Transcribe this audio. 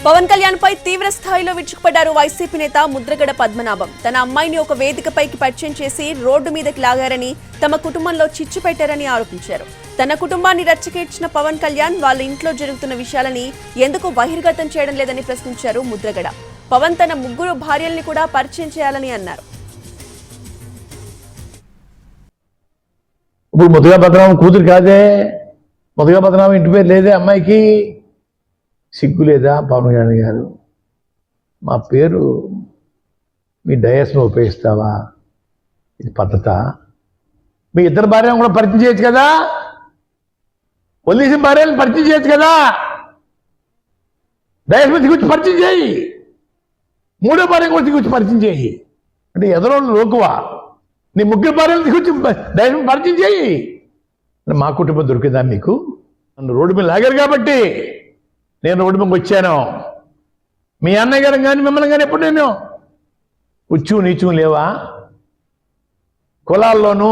పవన్ కళ్యాణ్ పై తీవ్ర స్థాయిలో విరుచుకుపడ్డారు వైసీపీ నేత ముద్రగడ పద్మనాభం. తన అమ్మాయిని ఒక వేదికపైకి పరిచయం చేసి రోడ్డు మీదకి లాగారని, తమ కుటుంబంలో చిచ్చు పెట్టారని ఆరోపించారు. తన కుటుంబాన్ని రచ్చకేర్చిన పవన్ కళ్యాణ్ వాళ్ళ ఇంట్లో జరుగుతున్న విషయాలని ఎందుకు బహిర్గతం చేయడం లేదని ప్రశ్నించారు ముద్రగడ. పవన్ తన 3 భార్యల్ని కూడా పరిచయం చేయాలని అన్నారు. ఇప్పుడు ముద్రగడ పద్మనాభం కూతురు కాదే, ముద్రగడ పద్మనాభం ఇంటి పేరు లేదే, అమ్మాయికి సిగ్గు లేదా? పవన్ కళ్యాణ్ గారు, మా పేరు మీ డయాస్ను ఉపయోగిస్తావా? ఇది పద్ధత? మీ ఇద్దరు భార్యను కూడా పరిచయం చేయొచ్చు కదా, వదిలేసిన భార్యలను పరిచయం చేయొచ్చు కదా, డయాస్ మీద గురించి పరిచయం చేయి, 3వ భార్య కూడా గురించి పరిచయం చేయి. అంటే ఎదరో లోకువా? నీ 3 భార్యలు గురించి డయాస్ పరిచయం చేయి. మా కుటుంబం దొరికిందా మీకు? నన్ను రోడ్డు మీద లాగారు కాబట్టి నేను రోడ్డు మీదకి వచ్చాను. మీ అన్నయ్య గారు కానీ మిమ్మల్ని కానీ ఎప్పుడు నేను ఉచ్చు నీచు లేవా? కులాల్లోనూ